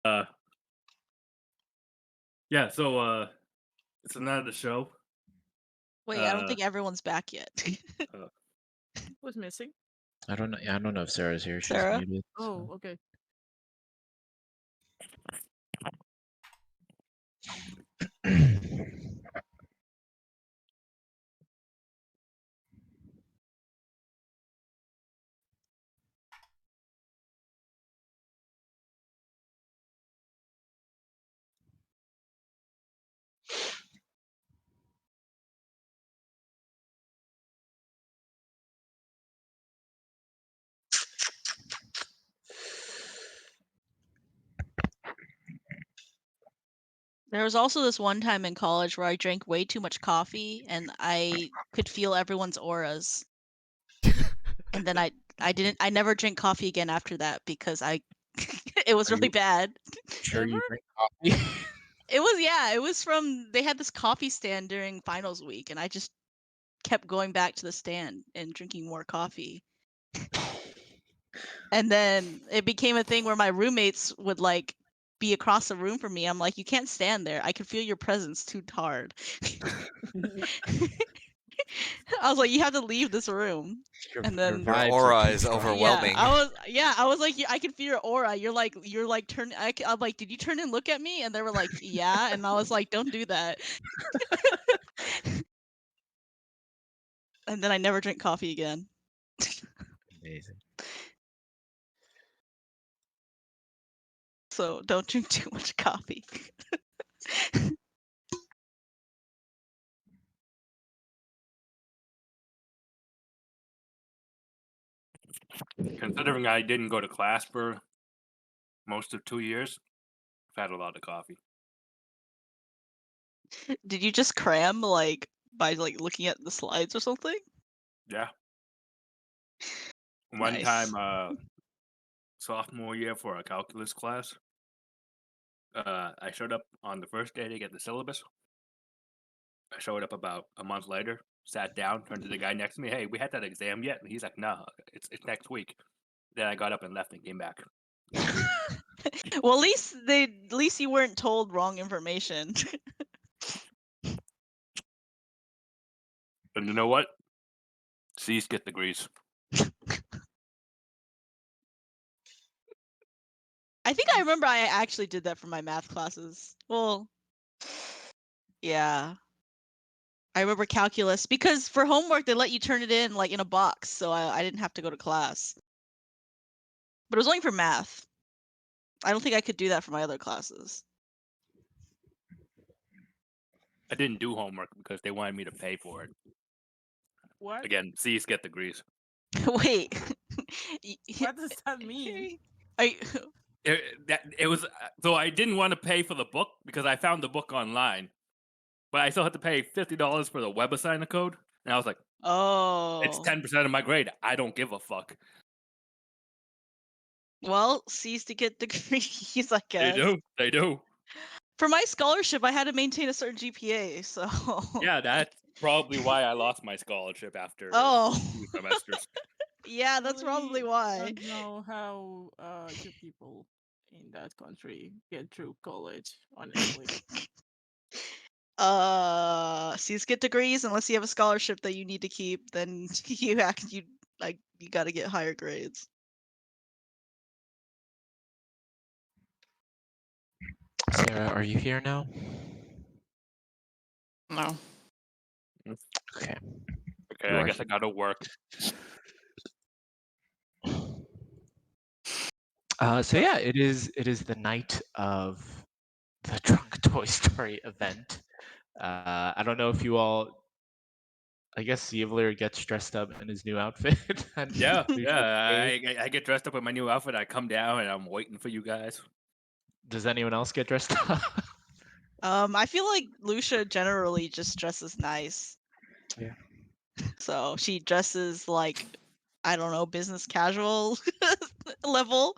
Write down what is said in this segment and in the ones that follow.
Uh, yeah, so it's another show. Wait, I don't Uh, think everyone's back yet. uh Who's missing? I don't know. Yeah, I don't know if Sarah's here. She's Sarah? muted. Oh, So. okay. There was also this one time in college where I drank way too much coffee and I could feel everyone's auras. And then I never drink coffee again after that because it was Are really you bad. sure you Ever? drink coffee? It was from they had this coffee stand during finals week and I just kept going back to the stand and drinking more coffee. And then it became a thing where my roommates would like be across the room from me. I'm like, you can't stand there. I can feel your presence too hard. I was like, you have to leave this room. And Your then Your vibes are aura too is strong. overwhelming. I was like, I can feel your aura. You're like turn. I'm like, did you turn and look at me? And they were like, yeah. And I was like, don't do that. And then I never drink coffee again. Amazing. So don't drink too much coffee. Considering I didn't go to class for most of 2 years, I've had a lot of coffee. Did you just cram like by like looking at the slides or something? Yeah. One Nice. time, sophomore year for a calculus class, I showed up on the first day to get the syllabus. I showed up about a month later, sat down, turned to the guy next to me, "Hey, we had that exam yet?" And he's like, "No, it's next week." Then I got up and left and came back. Well, at least you weren't told wrong information. And you know what? C's get degrees. I think I remember I actually did that for my math classes. Well, yeah. I remember calculus because for homework they let you turn it in like in a box, so I didn't have to go to class. But it was only for math. I don't think I could do that for my other classes. I didn't do homework because they wanted me to pay for it. What? Again, C's get degrees. Wait. What does that mean? It was so I didn't want to pay for the book because I found the book online, but I still had to pay $50 for the web assigner code, and I was like, "It's Oh. 10% of my grade. I don't give a fuck." Well, C's to get degrees, I guess. They do. For my scholarship, I had to maintain a certain GPA, so. Yeah, that's probably why I lost my scholarship after Oh. 2 semesters. Yeah, that's probably why. I don't know how you people in that country get through college, honestly. C's get degrees unless you have a scholarship that you need to keep, then you got to get higher grades. Sarah, are you here now? No. Okay. Okay, You I are guess I gotta work. So yeah, it is the night of the Drunk Toy Story event. I don't know if you all. I guess Yevler gets dressed up in his new outfit. and Yeah, Lucia I get dressed up in my new outfit. I come down and I'm waiting for you guys. Does anyone else get dressed up? I feel like Lucia generally just dresses nice. Yeah. So she dresses like, I don't know, business casual level.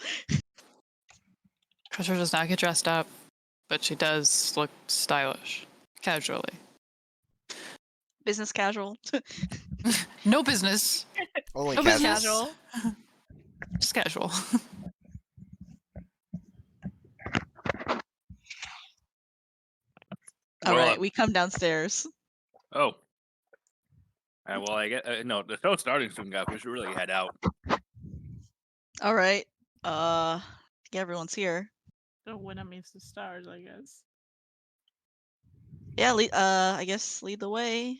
Trisha does not get dressed up, but she does look stylish, casually. Business casual. No business. Only No casual. business. Casual. Just casual. All Well, right, we come downstairs. Oh. Well, I get no. The show's starting soon, guys. We should really head out. All right. I think everyone's here. Don't wanna miss the stars, I guess. Yeah. I guess lead the way.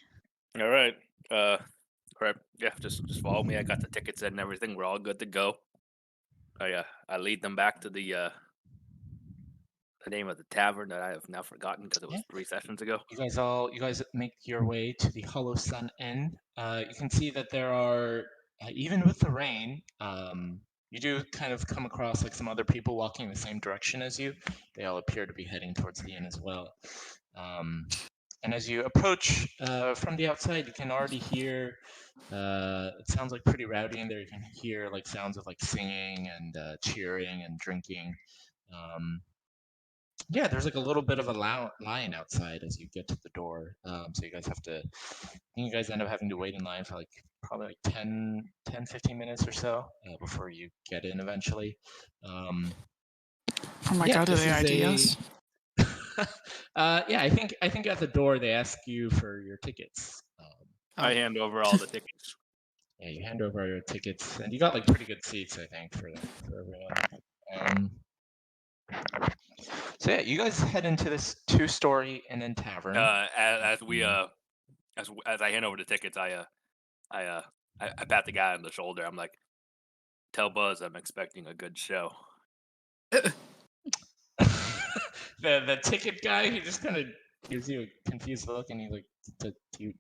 All right. Right. Yeah. Just follow me. I got the tickets and everything. We're all good to go. I lead them back to the name of the tavern that I have now forgotten because it was Yeah. 3 sessions ago. You guys make your way to the Hollow Sun Inn. You can see that there are, even with the rain, you do kind of come across like some other people walking the same direction as you. They all appear to be heading towards the inn as well. And as you approach from the outside, you can already hear. It sounds like pretty rowdy in there. You can hear like sounds of like singing and cheering and drinking. Yeah, there's like a little bit of a line outside as you get to the door. So you guys have to, I think you guys end up having to wait in line for like probably like 10, 15 minutes or so before you get in eventually. Oh my Yeah, god, are this they is ideas? yeah, I think at the door they ask you for your tickets. I hand over all the tickets. Yeah, you hand over your tickets, and you got like pretty good seats, I think, for everyone. So yeah, you guys head into this 2-story inn and tavern. As we as I hand over the tickets, I pat the guy on the shoulder. I'm like, tell Buzz I'm expecting a good show. The ticket guy, he just kind of gives you a confused look, and he's like, do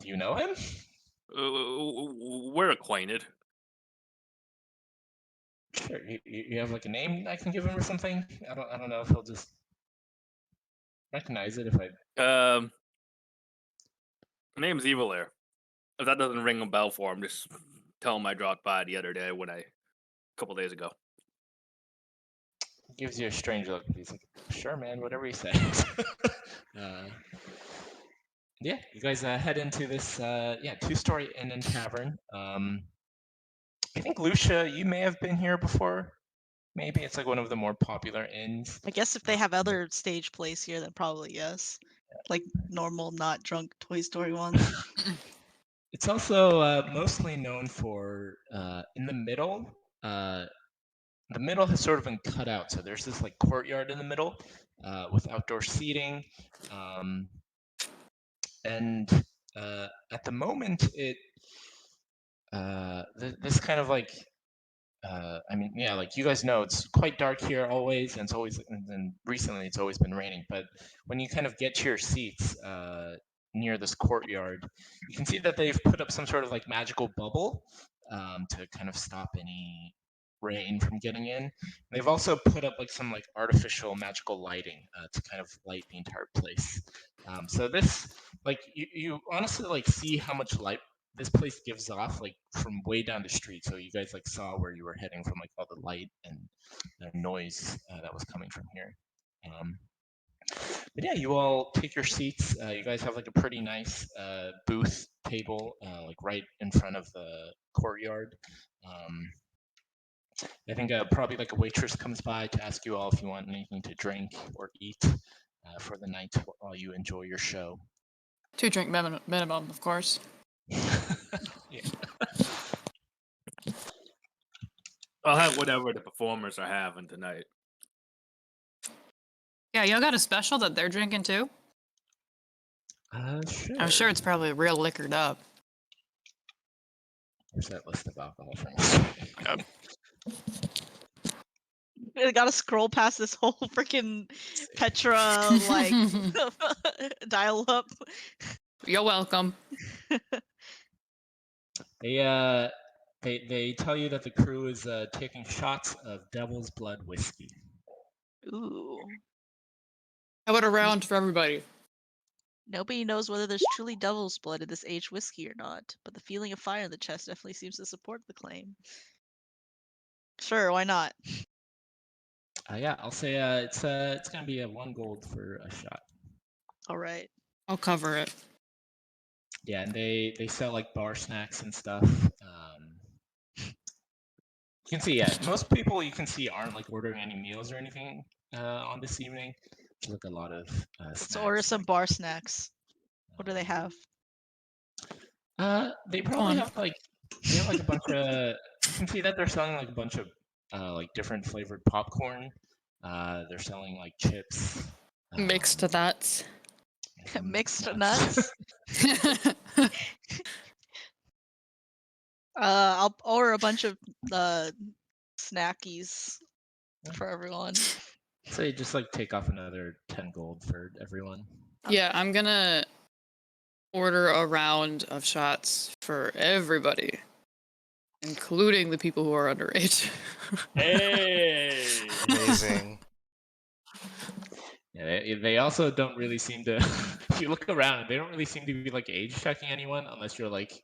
you know him? We're acquainted. Sure. You have like a name I can give him or something? I don't know if he'll just recognize it if I. My name's Evil Air. If that doesn't ring a bell for him, just tell him I dropped by the other day a couple days ago. Gives you a strange look. He's like, sure, man, whatever he says. Yeah, you guys head into this 2-story inn and tavern. I think Lucia, you may have been here before. Maybe it's like one of the more popular inns. I guess if they have other stage plays here, then probably yes. Like normal, not drunk Toy Story ones. It's also mostly known for in the middle. The middle has sort of been cut out, so there's this like courtyard in the middle with outdoor seating, and at the moment this kind of like I mean, yeah, like you guys know, it's quite dark here always, and it's always, and then recently it's always been raining. But when you kind of get to your seats near this courtyard, you can see that they've put up some sort of like magical bubble to kind of stop any rain from getting in. They've also put up like some like artificial magical lighting to kind of light the entire place. So this, like, you honestly like see how much light this place gives off like from way down the street. So you guys like saw where you were heading from like all the light and the noise that was coming from here. But yeah, you all take your seats. You guys have like a pretty nice booth table like right in front of the courtyard. I think probably like a waitress comes by to ask you all if you want anything to drink or eat for the night while you enjoy your show. 2 drink minimum, of course. Yeah. I'll have whatever the performers are having tonight. Yeah, y'all got a special that they're drinking too? Sure. I'm sure it's probably real liquored up. Where's that list of alcohol from? I gotta scroll past this whole freaking Petra like dial up. You're welcome. They tell you that the crew is taking shots of Devil's Blood whiskey. Ooh. How about a round for everybody? Nobody knows whether there's truly devil's blood in this aged whiskey or not, but the feeling of fire in the chest definitely seems to support the claim. Sure, why not? Yeah, I'll say it's gonna be 1 gold for a shot. All right. I'll cover it. Yeah, and they sell like bar snacks and stuff. You can see, yeah, most people you can see aren't like ordering any meals or anything on this evening. Look, a lot of Let's order snacks. some bar snacks. What do they have? They probably have like a bunch of. You can see that they're selling like a bunch of like different flavored popcorn. They're selling like chips. Mixed nuts. Mixed nuts. I'll order a bunch of snackies for everyone. So you just like take off another 10 gold for everyone. Yeah, I'm gonna order a round of shots for everybody, including the people who are underage. Hey. Amazing. Yeah, they also don't really seem to. If you look around, they don't really seem to be like age checking anyone unless you're like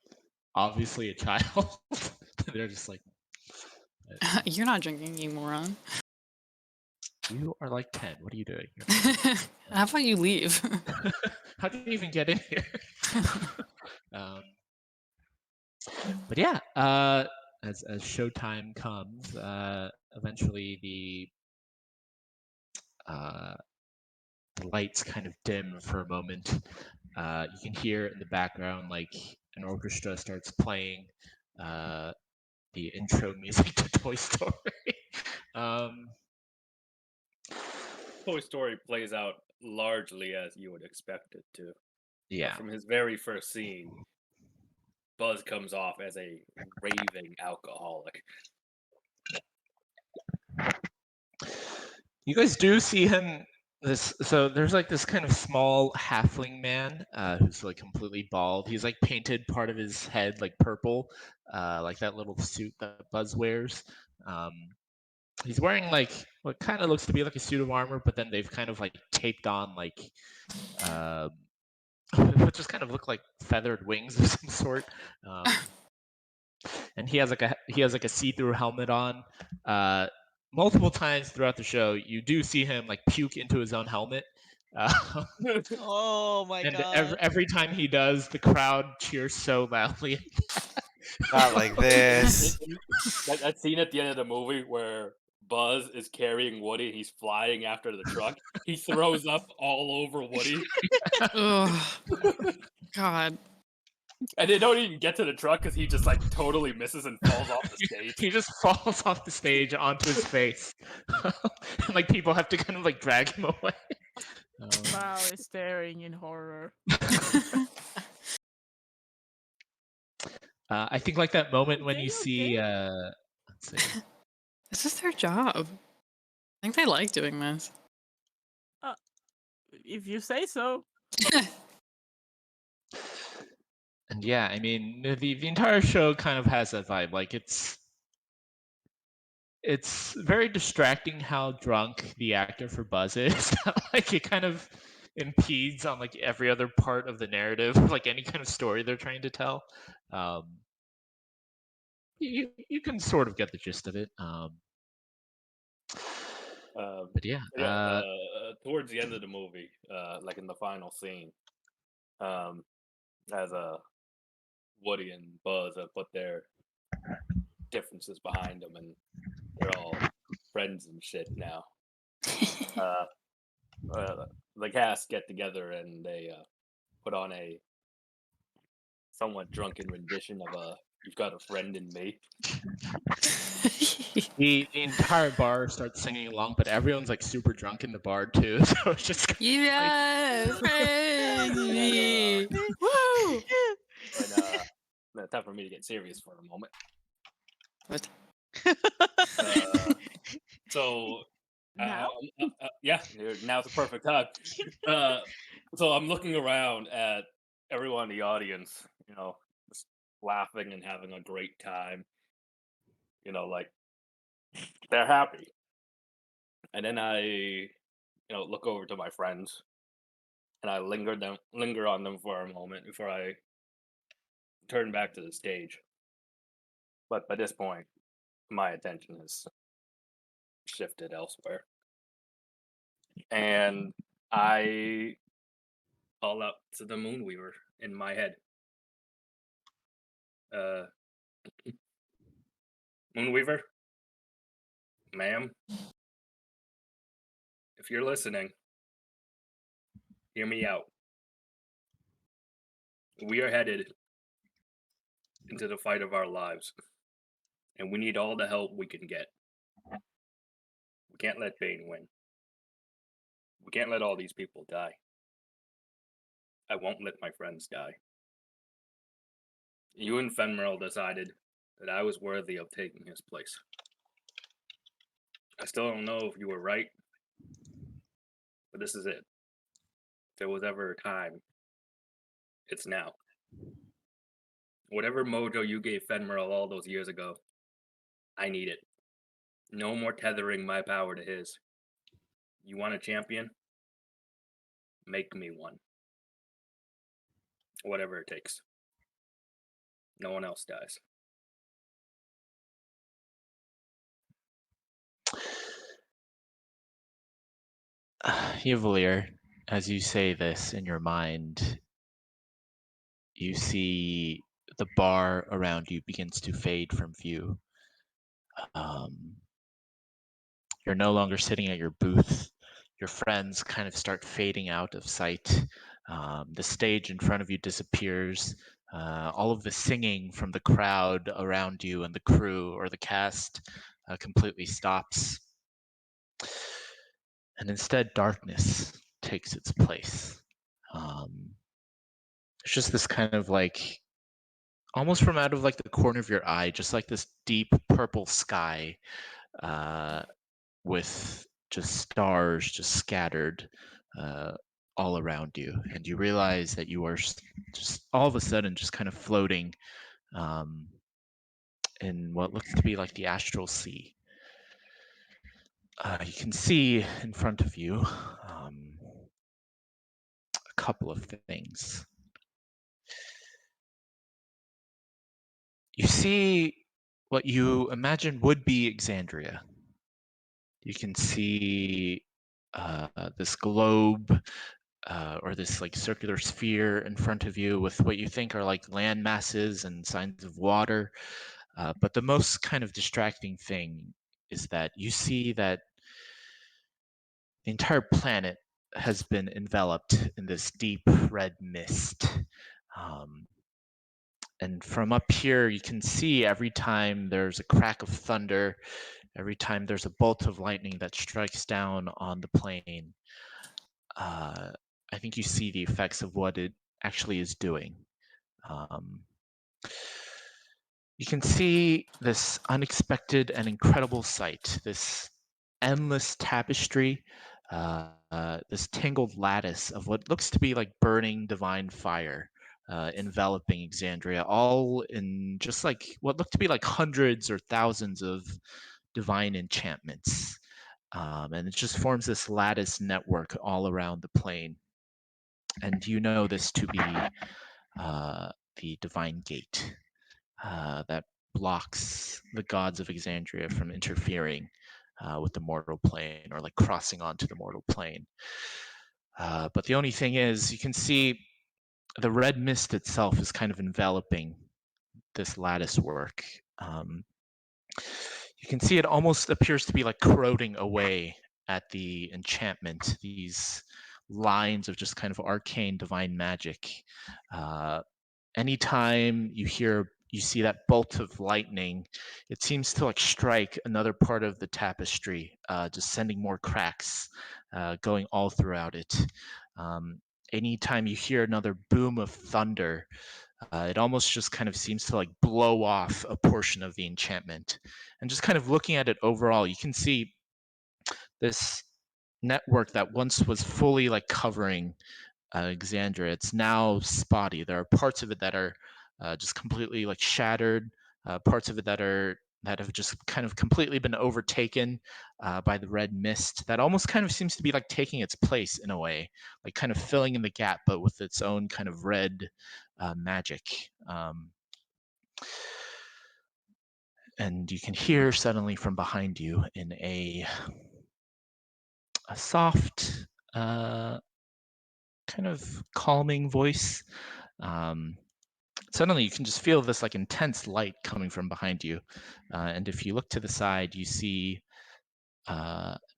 obviously a child. They're just like, You're not drinking, you moron. you are like 10. What are you doing? How about you leave? How did you even get in here? But yeah, as showtime comes, eventually the lights kind of dim for a moment. You can hear in the background like an orchestra starts playing the intro music to Toy Story. um, Toy Story plays out largely as you would expect it to. yeah. From his very first scene, Buzz comes off as a raving alcoholic. You guys do see him so there's like this kind of small halfling man who's like completely bald. He's like painted part of his head like purple, like that little suit that Buzz wears. He's wearing like what kind of looks to be like a suit of armor, but then they've kind of like taped on like what just kind of look like feathered wings of some sort. And he has like a see-through helmet on. Multiple times throughout the show, you do see him like puke into his own helmet. Oh my And god. every time he does, the crowd cheers so loudly. Not like this. That scene at the end of the movie where Buzz is carrying Woody and he's flying after the truck. He throws up all over Woody. Oh, God. And they don't even get to the truck because he just like totally misses and falls off the stage. He just falls off the stage onto his face. And like people have to kind of like drag him away. Bao is staring in horror. I think like that moment when They you see let's see. This is their job. I think they like doing this. If you say so. And yeah, I mean the entire show kind of has that vibe. Like it's very distracting how drunk the actor for Buzz is. Like it kind of impedes on like every other part of the narrative, like any kind of story they're trying to tell. You can sort of get the gist of it. But yeah, Towards the end of the movie, like in the final scene, as Woody and Buzz have put their differences behind them, and they're all friends and shit now. The cast get together and they put on a somewhat drunken rendition of "You've Got a Friend in Me." the entire bar starts singing along, but everyone's like super drunk in the bar too. So it's just Yeah, friend me. Woo! But time for me to get serious for a moment. What? So Now? yeah, now's the perfect time. So I'm looking around at everyone in the audience, just laughing and having a great time. Like they're happy. And then I, look over to my friends, and I linger on them for a moment before I turn back to the stage. But by this point, my attention has shifted elsewhere, and I call out to the Moonweaver in my head. Moonweaver, ma'am, if you're listening, Hear me out. We are headed into the fight of our lives, and we need all the help we can get. We can't let Bane win. We can't let all these people die. I won't let my friends die. You and Fenmerl decided that I was worthy of taking his place. I still don't know if you were right, but this is it. If there was ever a time, it's now. Whatever mojo you gave Fenmerl all those years ago, I need it. No more tethering my power to his. You want a champion? Make me one. Whatever it takes. No one else dies. Yevalier, as you say this in your mind, you see the bar around you begins to fade from view. You're no longer sitting at your booth. Your friends kind of start fading out of sight. The stage in front of you disappears. All of the singing from the crowd around you and the crew or the cast completely stops. And instead, darkness takes its place. It's just this kind of like, almost from out of like the corner of your eye, just like this deep purple sky with just stars just scattered all around you. And you realize that you are just all of a sudden just kind of floating in what looks to be like the astral sea. You can see in front of you a couple of things. You see what you imagine would be Exandria. You can see this globe or this like circular sphere in front of you with what you think are like land masses and signs of water. But the most kind of distracting thing is that you see that the entire planet has been enveloped in this deep red mist. And from up here, you can see every time there's a crack of thunder, every time there's a bolt of lightning that strikes down on the plane, I think you see the effects of what it actually is doing. You can see this unexpected and incredible sight, this endless tapestry, this tangled lattice of what looks to be like burning divine fire enveloping Exandria, all in just like what look to be like hundreds or thousands of divine enchantments. And it just forms this lattice network all around the plane. And you know this to be the divine gate that blocks the gods of Exandria from interfering with the mortal plane or like crossing onto the mortal plane. But the only thing is, you can see the red mist itself is kind of enveloping this lattice work. You can see it almost appears to be like corroding away at the enchantment, these lines of just kind of arcane divine magic. Anytime you see that bolt of lightning, it seems to like strike another part of the tapestry, just sending more cracks going all throughout it. Anytime you hear another boom of thunder, it almost just kind of seems to like blow off a portion of the enchantment. And just kind of looking at it overall, you can see this network that once was fully like covering Exandria, it's now spotty. There are parts of it that are just completely like shattered, parts of it that have just kind of completely been overtaken by the red mist that almost kind of seems to be like taking its place in a way, like kind of filling in the gap, but with its own kind of red magic. And you can hear suddenly from behind you in a soft, kind of calming voice. Suddenly you can just feel this like intense light coming from behind you. And if you look to the side, you see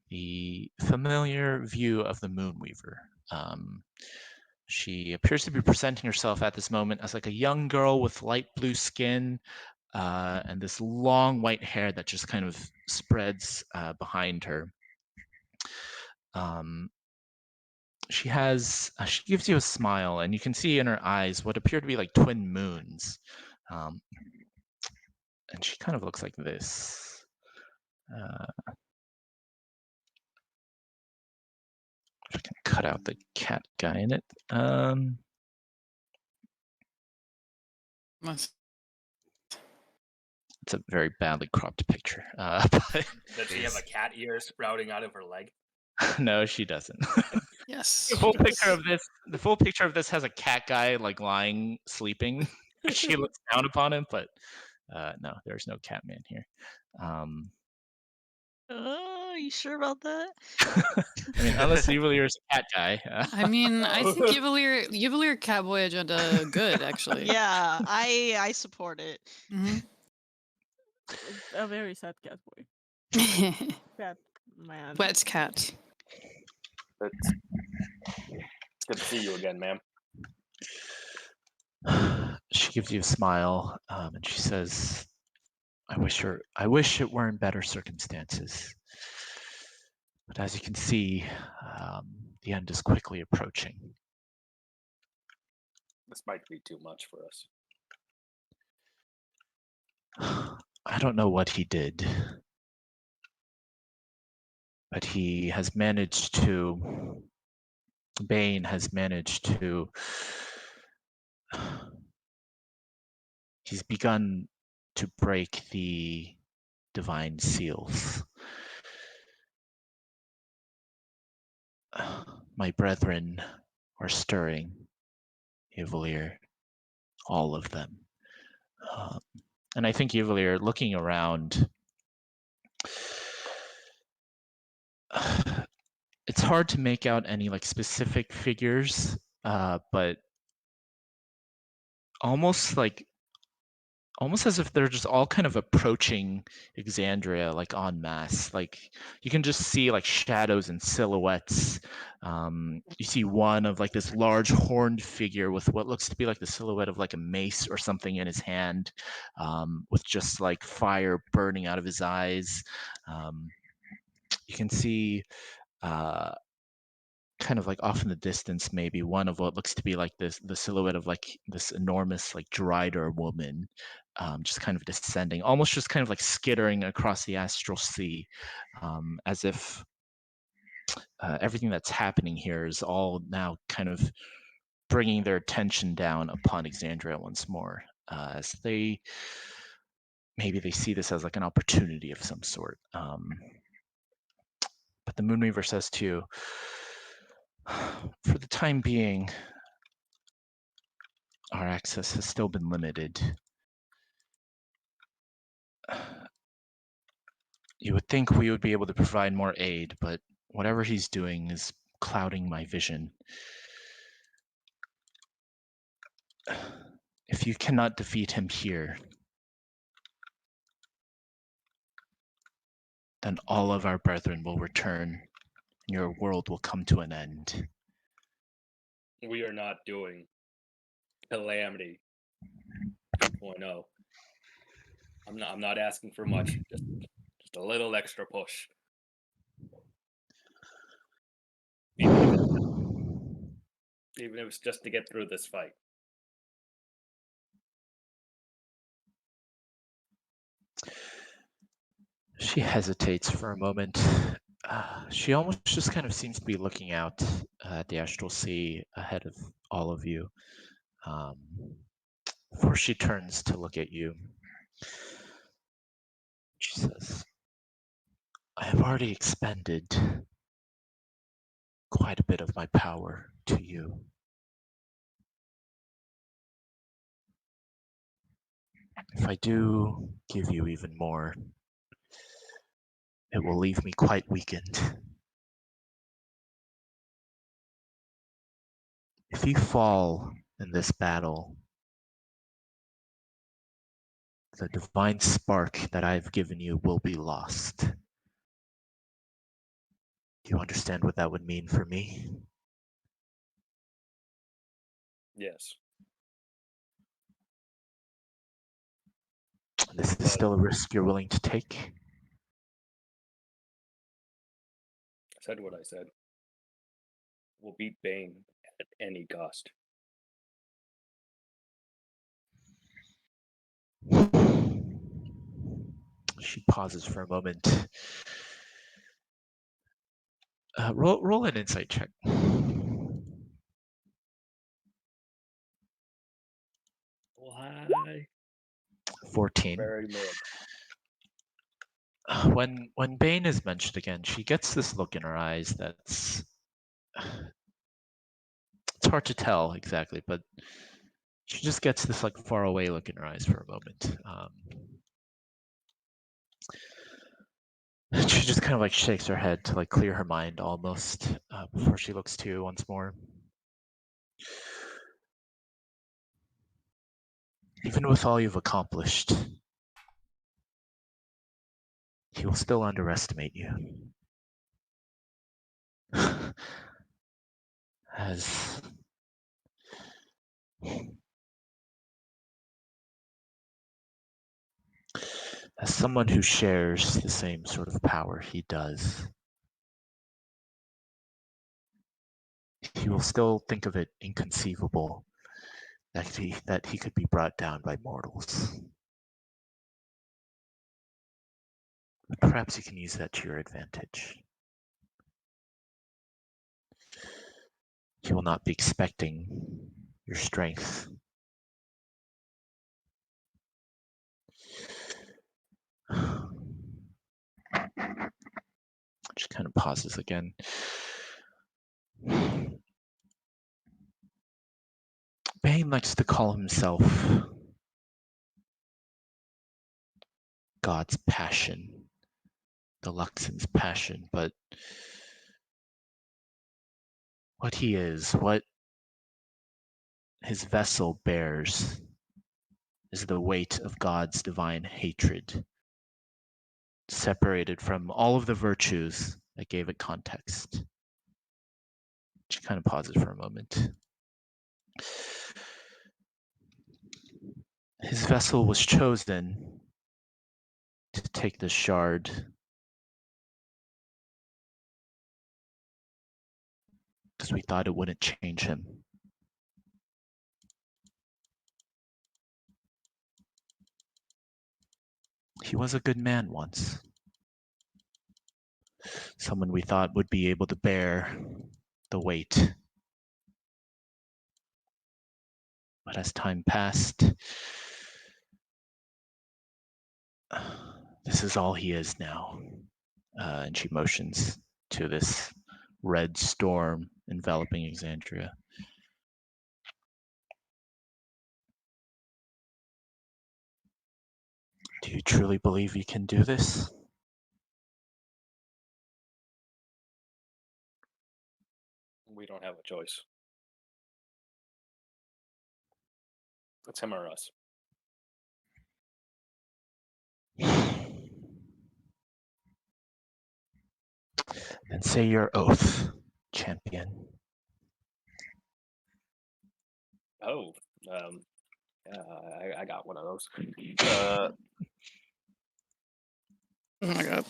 the familiar view of the Moonweaver. She appears to be presenting herself at this moment as like a young girl with light blue skin and this long white hair that just kind of spreads behind her. She gives you a smile, and you can see in her eyes what appear to be like twin moons. And she kind of looks like this. If I can cut out the cat guy in it. Must- It's a very badly cropped picture. But Does she have a cat ear sprouting out of her leg? no, she doesn't. Yes. The full picture of this has a cat guy like lying, sleeping. She looks down upon him, but no, there's no cat man here. You sure about that? I mean, unless Evilier is a cat guy. I mean, I think Yivalier Catboy agenda good actually. Yeah, I support it. Mhm. A very sad cat boy. Cat man. Wet cat. It's good to see you again, ma'am. She gives you a smile, and she says, I wish it were in better circumstances. But as you can see, the end is quickly approaching. This might be too much for us. I don't know what he did, but he has managed to. Bane has managed to. He's begun to break the divine seals. My brethren are stirring, Evilier, all of them. And I think Evilier, looking around, it's hard to make out any like specific figures, but almost as if they're just all kind of approaching Exandria like en masse. Like you can just see like shadows and silhouettes. You see one of like this large horned figure with what looks to be like the silhouette of like a mace or something in his hand, with just like fire burning out of his eyes. You can see kind of like off in the distance, maybe one of what looks to be like the silhouette of like this enormous like Drider woman, just kind of descending, almost just kind of like skittering across the astral sea, as if everything that's happening here is all now kind of bringing their attention down upon Exandria once more, as maybe they see this as like an opportunity of some sort. But the Moonweaver says to you, for the time being, our access has still been limited. You would think we would be able to provide more aid, but whatever he's doing is clouding my vision. If you cannot defeat him here, then all of our brethren will return, and your world will come to an end. We are not doing Calamity 2.0. I'm not asking for much. Just a little extra push. Even if it's just to get through this fight. She hesitates for a moment. She almost just kind of seems to be looking out at the astral sea ahead of all of you, before she turns to look at you. She says, I have already expended quite a bit of my power to you. If I do give you even more, it will leave me quite weakened. If you fall in this battle, the divine spark that I've given you will be lost. Do you understand what that would mean for me? Yes. This is But- still a risk you're willing to take? I said what I said. We'll beat Bane at any cost. She pauses for a moment. Roll an insight check. Why? 14. Very mid. When Bane is mentioned again, she gets this look in her eyes that's it's hard to tell exactly, but she just gets this like far away look in her eyes for a moment. She just kind of like shakes her head to like clear her mind almost before she looks to you once more. Even with all you've accomplished, he will still underestimate you. As someone who shares the same sort of power he does, he will still think of it inconceivable that he could be brought down by mortals. But perhaps you can use that to your advantage. He will not be expecting your strength. Just kind of pauses again. Bane likes to call himself God's passion, the Luxon's passion, but what he is, what his vessel bears, is the weight of God's divine hatred, separated from all of the virtues that gave it context. She kind of pauses for a moment. His vessel was chosen to take the shard because we thought it wouldn't change him. He was a good man once. Someone we thought would be able to bear the weight. But as time passed, this is all he is now. And she motions to this red storm enveloping Exandria. Do you truly believe you can do this? We don't have a choice. It's him or us. Then say your oath, champion. Oh, yeah, I got one of those. Oh my god.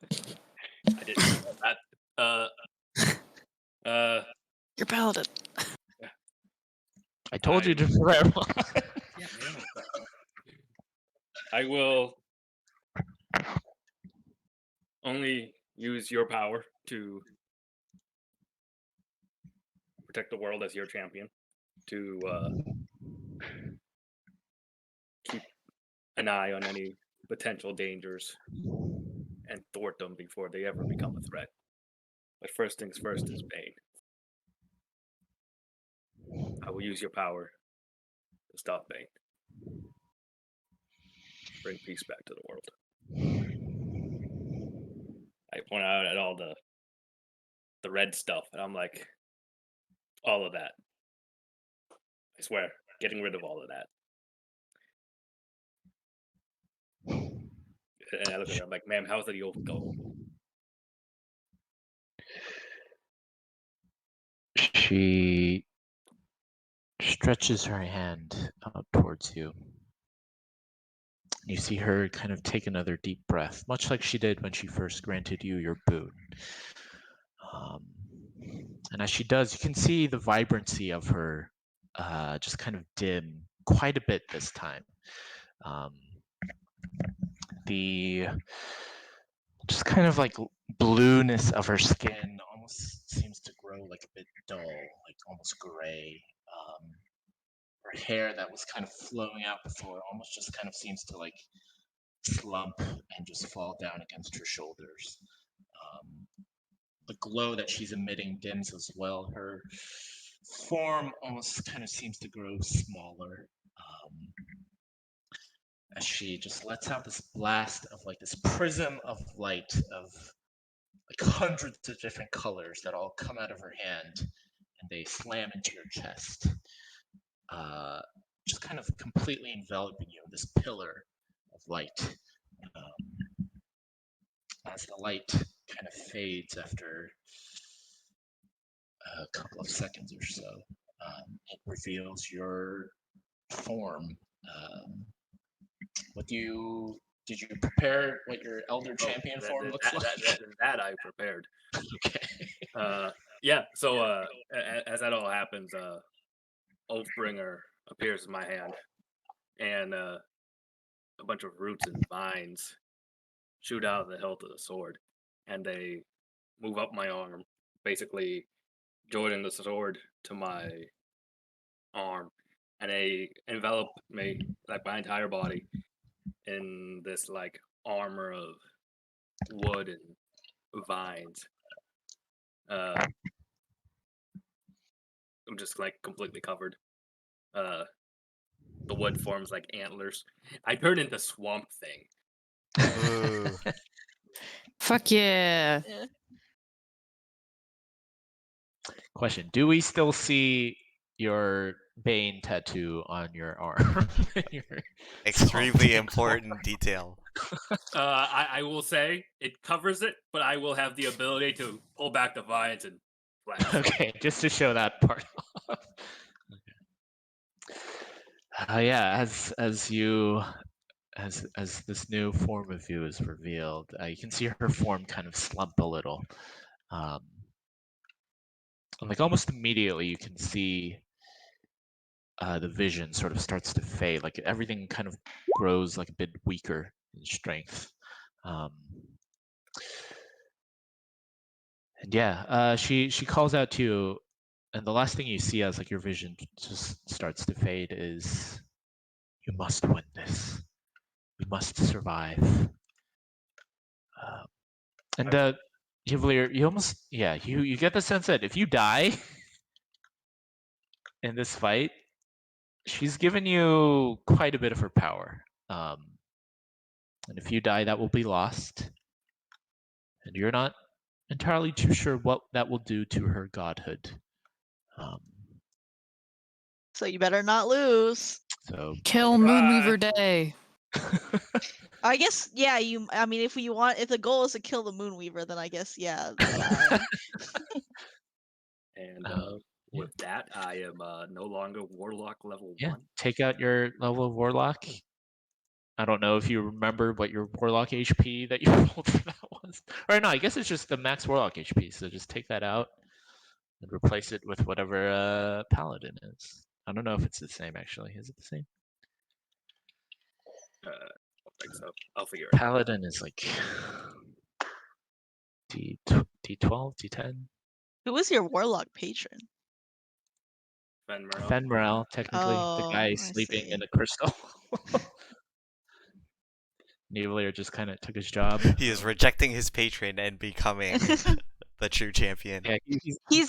I didn't know that. You're paladin. I told you to forever. Yeah, I know. I will only use your power to protect the world as your champion, to keep an eye on any potential dangers and thwart them before they ever become a threat. But first things first is Bane. I will use your power to stop Bane. Bring peace back to the world. I point out at all the red stuff, and I'm like, all of that. I swear, getting rid of all of that. And I look at her, I'm like, ma'am, how's the oath go? She stretches her hand out towards you. You see her kind of take another deep breath, much like she did when she first granted you your boon. And as she does, you can see the vibrancy of her just kind of dim quite a bit this time. The just kind of like blueness of her skin almost seems to grow like a bit dull, like almost gray. Her hair that was kind of flowing out before almost just kind of seems to like slump and just fall down against her shoulders. The glow that she's emitting dims as well. Her form almost kind of seems to grow smaller as she just lets out this blast of like this prism of light of like hundreds of different colors that all come out of her hand and they slam into your chest. Just kind of completely enveloping you in this pillar of light. As the light kind of fades after a couple of seconds or so, it reveals your form. Did you prepare what your elder champion form looks like? That I prepared. Okay. Yeah. So as that all happens, Oathbringer appears in my hand, and a bunch of roots and vines shoot out of the hilt of the sword, and they move up my arm, basically joining the sword to my arm, and they envelop me, like my entire body, in this like armor of wood and vines. I'm just like completely covered. The wood forms like antlers. I turn into Swamp Thing. Ooh. Fuck yeah. Yeah. Question: do we still see your Bane tattoo on your arm? Extremely important detail. I will say it covers it, but I will have the ability to pull back the vines and flash. Okay, just to show that part off. Yeah, as this new form of you is revealed, you can see her form kind of slump a little. And like almost immediately, you can see the vision sort of starts to fade. Like everything kind of grows like a bit weaker in strength. And yeah, she calls out to you, and the last thing you see as like your vision just starts to fade is, "You must win this. You must survive." And you almost you get the sense that if you die in this fight, she's given you quite a bit of her power. And if you die, that will be lost. And you're not entirely too sure what that will do to her godhood. So you better not lose. So Kill Moonweaver Day. I guess yeah. I mean, if the goal is to kill the Moonweaver, then I guess yeah. Die. And yeah. with that, I am no longer Warlock level 1. Take out your level of Warlock. I don't know if you remember what your Warlock HP that you rolled for that was. Or no, I guess it's just the max Warlock HP. So just take that out and replace it with whatever Paladin is. I don't know if it's the same actually. Is it the same? I don't think so. I'll figure it out. Paladin is like D12, D10. Who is your Warlock patron? Fenrir. Fenrir, technically, the guy I sleeping see. in a crystal. Nevalier just kind of took his job. He is rejecting his patron and becoming the true champion. Yeah, He's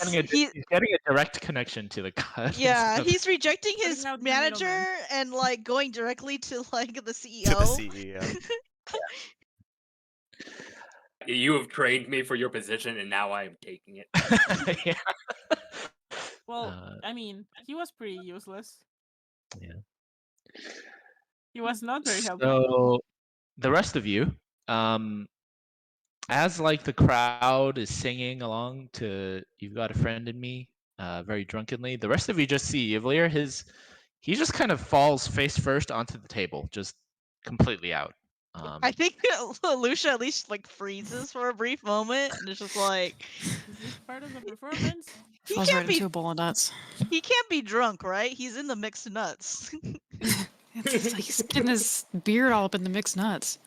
getting a direct connection to the god. yeah, So- he's rejecting Cutting his out the manager middleman. and like going directly to like the CEO. To the CEO. You have trained me for your position, and now I am taking it. yeah. Well, I mean, he was pretty useless. Yeah. He was not very helpful. So the rest of you, as like the crowd is singing along to "You've Got a Friend in Me," very drunkenly. The rest of you just see Yvlier. He just kind of falls face first onto the table, just completely out. I think Lucia at least like freezes for a brief moment and it's just like Is this part of the performance? he Falls can't right be into a bowl of nuts. he can't be drunk, right? He's in the mixed nuts. It's like he's getting his beard all up in the mixed nuts.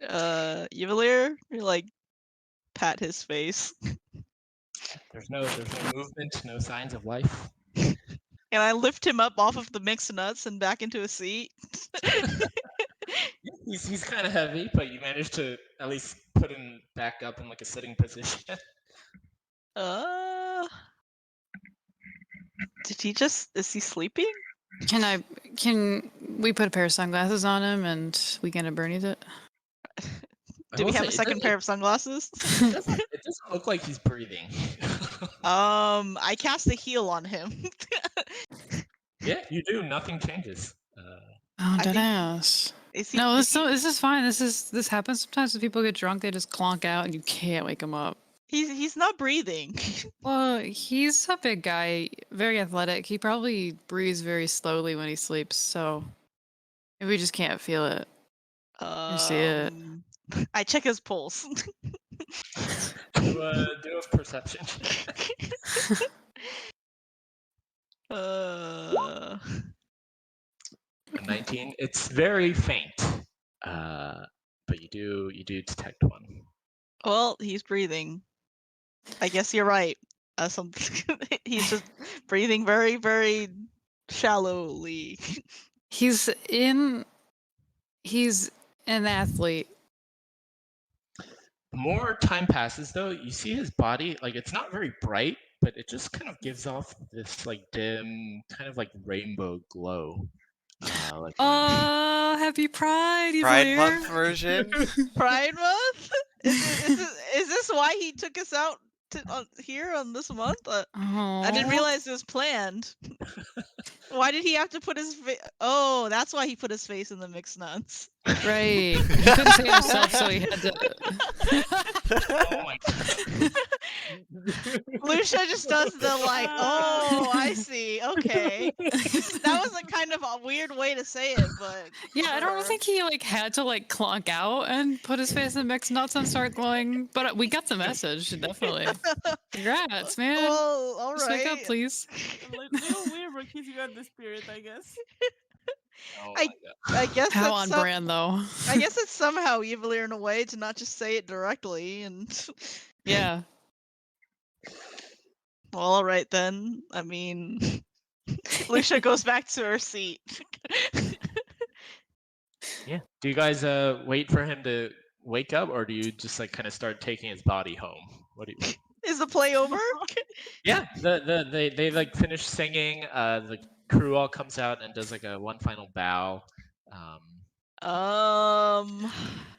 Yvlier, you like pat his face. There's no movement, no signs of life. And I lift him up off of the mixed nuts and back into a seat. He's kind of heavy, but you managed to at least put him back up in like a sitting position. Did he just is he sleeping? Can we put a pair of sunglasses on him and weekend at Bernie's it? Do we have a second pair of sunglasses? It doesn't look like he's breathing. I cast a heal on him. Yeah, you do. Nothing changes. Oh, I think- deadass. No, this is fine. This happens sometimes when people get drunk. They just clonk out, and you can't wake them up. He's not breathing. Well, he's a big guy, very athletic. He probably breathes very slowly when he sleeps, so we just can't feel it. You see it. I check his pulse. Do a perception. 19. It's very faint, but you do detect one. Well, he's breathing. I guess you're right. He's just breathing very, very shallowly. He's an athlete. The more time passes, though, you see his body, like, it's not very bright, but it just kind of gives off this, like, dim, kind of like rainbow glow. Happy Pride, Pride Yvlier. Month version. Pride Month? Is this why he took us out here on this month? I didn't realize it was planned. Why did he have to put his face? Oh, that's why he put his face in the mixed nuts. Right. He couldn't say it himself, so he had to. Oh my god. Lucia just does the like, oh, I see, okay. That was a kind of a weird way to say it, but Yeah, I don't think he like had to like clonk out and put his face in the mixed nuts and start glowing, but we got the message, definitely. Congrats, man. Well, all Just wake up, right. please. Little weird, but he's got the spirit, I guess. Oh I- my god. I guess How that's on brand, though. I guess it's somehow Yvlier in a way to not just say it directly, and Yeah. well, all right then. I mean, Lucia goes back to her seat. Yeah. Do you guys wait for him to wake up, or do you just like kind of start taking his body home? What do you? Is the play over? Yeah. They like finish singing. The crew all comes out and does like a one final bow.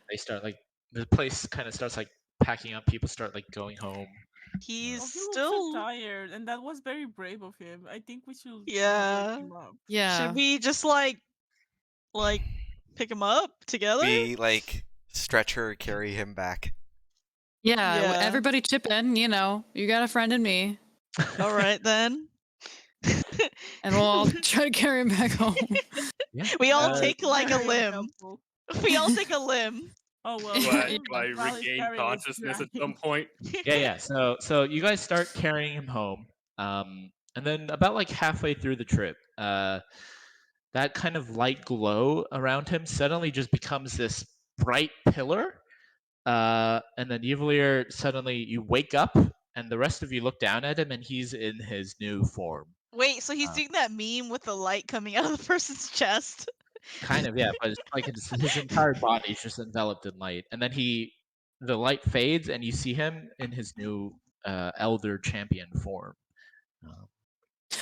They start like the place kind of starts like packing up. People start like going home. He's He looks still. so tired, and that was very brave of him. I think we should Yeah. wake him up. Yeah. Should we just like pick him up together? We like stretcher carry him back. Yeah, Yeah. everybody chip in, you know. You got a friend in me. All right then. And we'll all try to carry him back home. Yeah. We all take like a Very limb. helpful. We all take a limb. Oh well. Do Do while I he's regain carrying his consciousness at some dragon. point? Yeah. So you guys start carrying him home. And then about like halfway through the trip, that kind of light glow around him suddenly just becomes this bright pillar. And then Yvlier, suddenly you wake up and the rest of you look down at him and he's in his new form. Wait, so he's doing that meme with the light coming out of the person's chest? Kind of, yeah, but it's like his entire body is just enveloped in light. And then the light fades and you see him in his new elder champion form.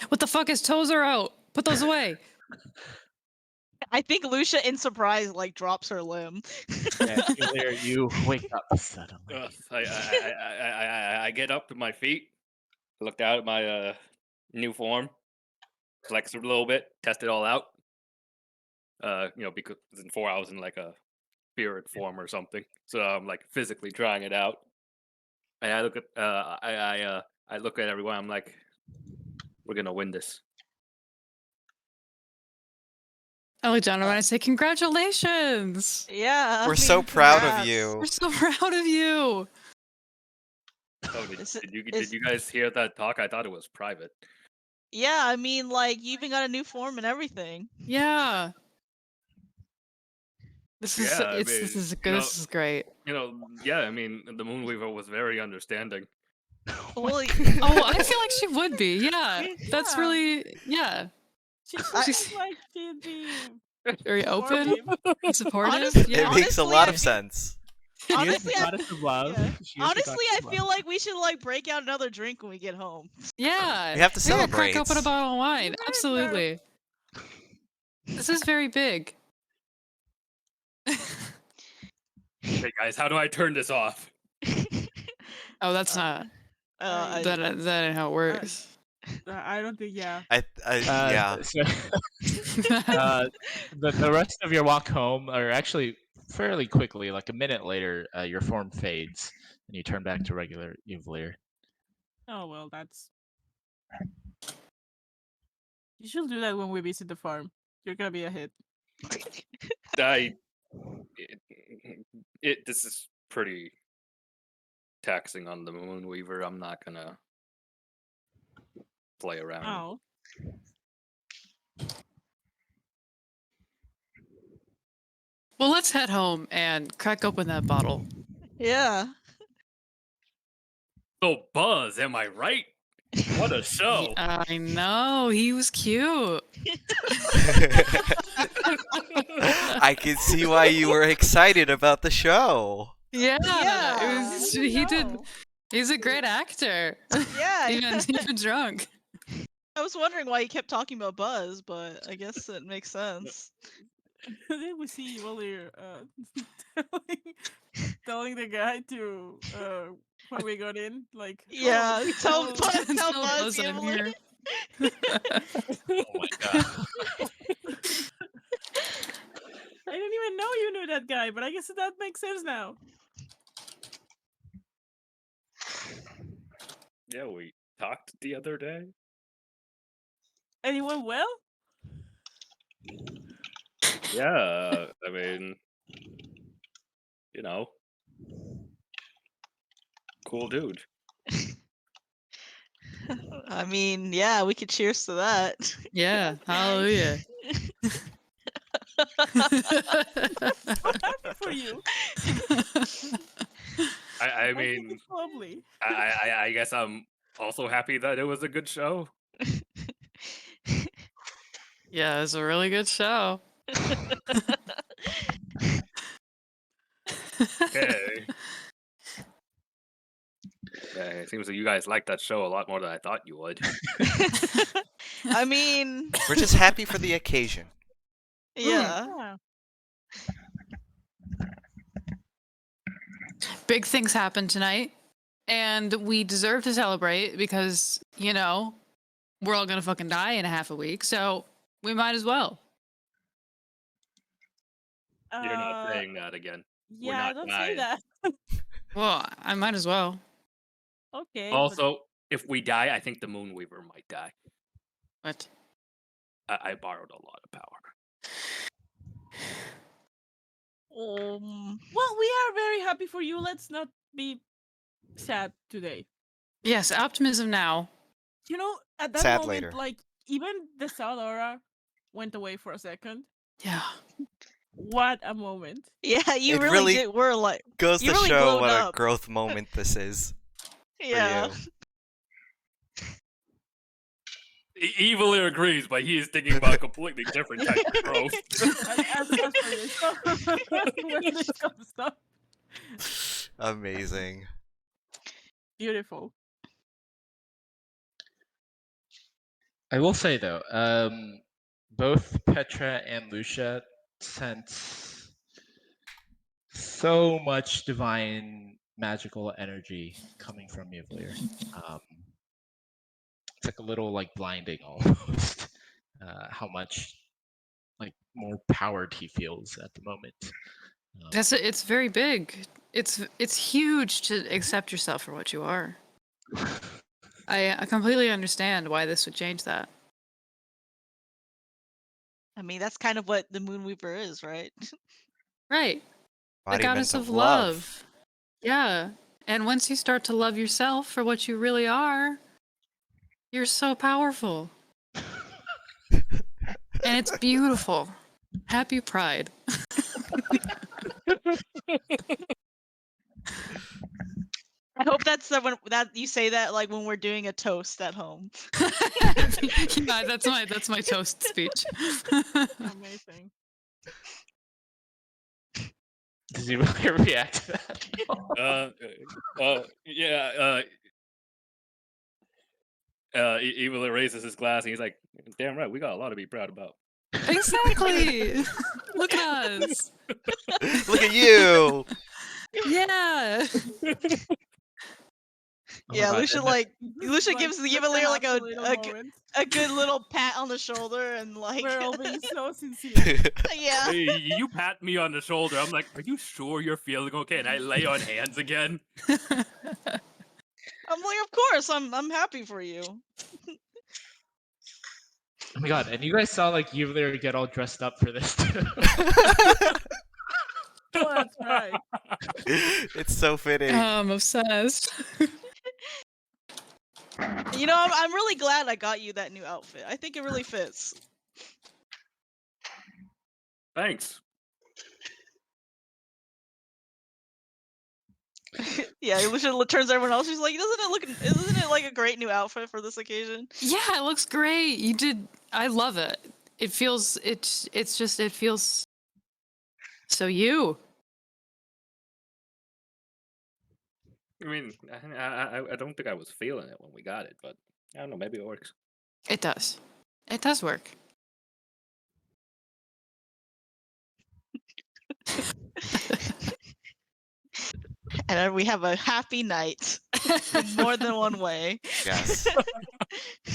What the fuck? His toes are out. Put those away. I think Lucia, in surprise, like drops her limb. Yeah, Yvlier, you wake up suddenly. I get up to my feet, look down at my new form, flex a little bit, test it all out. Because before I was in like a spirit form or something, so I'm like physically trying it out. And I look at I look at everyone. I'm like, we're gonna win this. I look down and I say, congratulations! Yeah. We're so proud of congrats. you. We're so proud of you! Oh, Is it- did is- you guys hear that talk? I thought it was private. Yeah, I mean, like, you even got a new form and everything. Yeah. This is Yeah, I this mean, is you good. know- This is great. Yeah. I mean, the Moonweaver was very understanding. Well, Oh, I feel like she would be. Yeah, that's Yeah. really She I- seems like she'd be very open supportive. and supportive. Honestly- Yeah. It makes a honestly, lot I of feel- sense. Honestly, she is the goddess of love. yeah. She is the Honestly, goddess I of love. feel like we should like break out another drink when we get home. Yeah. We have to Yeah, crack celebrate. open a bottle of wine. Very Absolutely. This is very big. Hey guys, how do I turn this off? Oh, that's not. I- That ain't how it works. I don't think. Yeah. Yeah. So, the rest of your walk home, or actually fairly quickly, like a minute later, your form fades and you turn back to regular Evelier. Oh well, that's. You should do that when we visit the farm. You're gonna be a hit. This is pretty taxing on the Moonweaver. I'm not gonna play around. Oh. Well, let's head home and crack open that bottle. Yeah. So Buzz, am I right? What a show! I know, he was cute. I can see why you were excited about the show. Yeah, Yeah. it was. He did. No. He's a great actor. Yeah. even drunk. I was wondering why you kept talking about Buzz, but I guess it makes sense. Then we see earlier telling the guy to when we got in, like Yeah, oh, tell oh, Buzz, tell Tell Buzz, Buzz I'm Emily. here. Oh my god! I didn't even know you knew that guy, but I guess that makes sense now. Yeah, we talked the other day. And it went well. Yeah, I mean, cool dude. I mean, yeah, we could cheers to that. Yeah, hallelujah. I'm happy for you. I think mean, it's lovely. I guess I'm also happy that it was a good show. Yeah, it's a really good show. Okay. Yeah, it seems like you guys like that show a lot more than I thought you would. I mean, We're just happy for the occasion. yeah. Yeah. Big things happened tonight, and we deserve to celebrate because, we're all gonna fucking die in a half a week, so we might as well. You're not saying that again. Yeah, not don't dying. say that. Well, I might as well. Okay. but- Also, if we die, I think the Moonweaver might die. What? I borrowed a lot of power. well, we are very happy for you. Let's not be sad today. Yes, optimism now. At that Sad moment, later. like even the South aura went away for a second. Yeah. What a moment! Yeah, you It really, really did. We're like, Goes You to really show glowed what up. a growth moment this is for yeah. you. Evilier agrees, but he is thinking about a completely different type of growth. As for you. When this comes up, Amazing. beautiful. I will say though, both Petra and Lucia sense so much divine magical energy coming from Evelier. It's like a little like blinding almost. How much like more powered he feels at the moment. It's very big. It's huge to accept yourself for what you are. I completely understand why this would change that. I mean, that's kind of what the Moonweaver is, right? Right. The Embodiment goddess of love. love. Yeah. And once you start to love yourself for what you really are, you're so powerful. And it's beautiful. Happy Pride. I hope that's when that you say that like when we're doing a toast at home. Yeah, that's my toast speech. Amazing. Does he really react to that? Yeah. Evil raises his glass and he's like, "Damn right, we got a lot to be proud about." Exactly. Look at us. Look at you. Yeah. Oh my Yeah, God, Lucia and then- like Lucia Like, gives the just Evilier like happy little moment. a good little pat on the shoulder and like We're all being so sincere. yeah. Hey, you pat me on the shoulder. I'm like, "Are you sure you're feeling okay?" And I lay on hands again. I'm like, of course, I'm happy for you. Oh my God, and you guys saw like Evil get all dressed up for this too. Oh, that's right. It's so fitting. I'm obsessed. You know, I'm really glad I got you that new outfit. I think it really fits. Thanks. Yeah, Lucia turns to everyone else. She's like, isn't it like a great new outfit for this occasion? Yeah, it looks great. You did. I love it. It feels. It feels so you. I mean, I don't think I was feeling it when we got it, but I don't know. Maybe it works. It does. It does work. And we have a happy night in more than one way. Yes.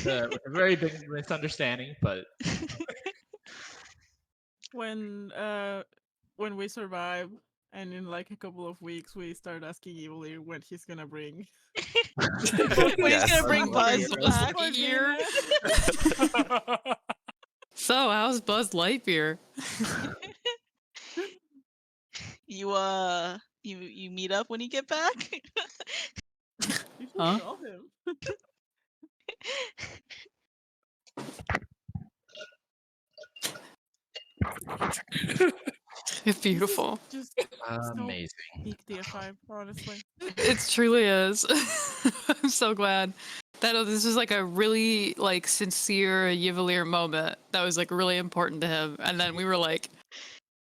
A very big misunderstanding, but When we survive and in like a couple of weeks we start asking Evil when he's gonna bring When Yes. he's gonna bring Buzz back. Lightyear. So how's Buzz Lightyear? You meet up when you get back? You should Huh? call him. It's beautiful. Just amazing. peak TF5, honestly. It truly is. I'm so glad that this was like a really like sincere Yevalier moment that was like really important to him. And then we were like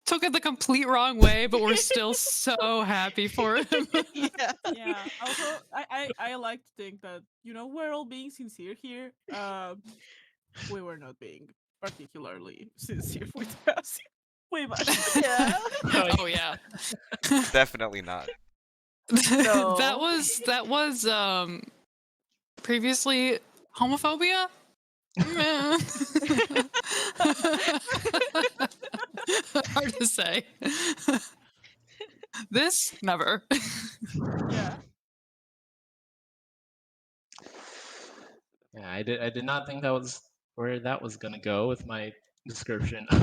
took it the complete wrong way, but we're still so happy for him. Yeah. Yeah. Also, I like to think that we're all being sincere here. We were not being particularly sincere with us. Way back. Yeah. Oh yeah. Definitely not. No. That was previously homophobia. Hard to say. This never. Yeah. Yeah, I did not think that was where that was gonna go with my description of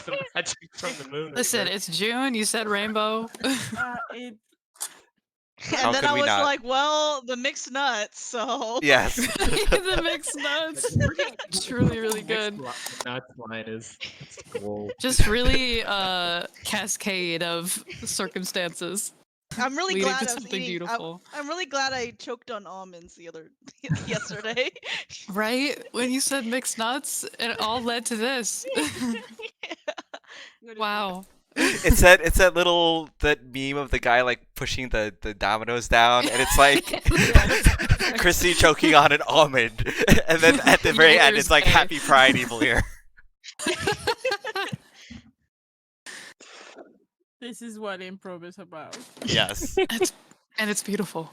the magic from the moon. Listen, it's June. You said rainbow. It How And then could I we was not? like, well, the mixed nuts, so Yes. The mixed nuts. Truly, really good. Nuts line is gold. Just really cascade of circumstances. I'm really Leading glad to I was something eating. beautiful. I'm really glad I choked on almonds yesterday. Right? When you said mixed nuts, it all led to this. Wow. It's that little meme of the guy like pushing the dominoes down, and it's like Chrissy choking on an almond, and then at the very end it's like Years Happy Pride, Evil Ear. This is what improv is about. Yes. And it's beautiful.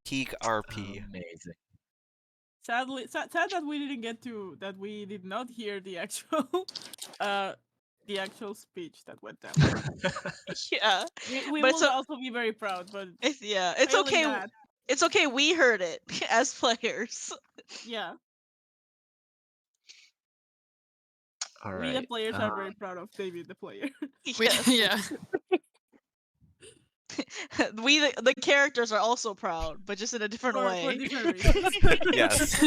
Peak RP. Amazing. Sadly, sad that we didn't get to that. We did not hear the actual, the actual speech that went down. Yeah, We But will so- also be very proud, but it's failing okay. that, It's okay, we heard it as players. Yeah. All We the right. players are very proud of David the player. Yes. Yeah. We the characters are also proud, but just in a different for way. different reasons. Yes.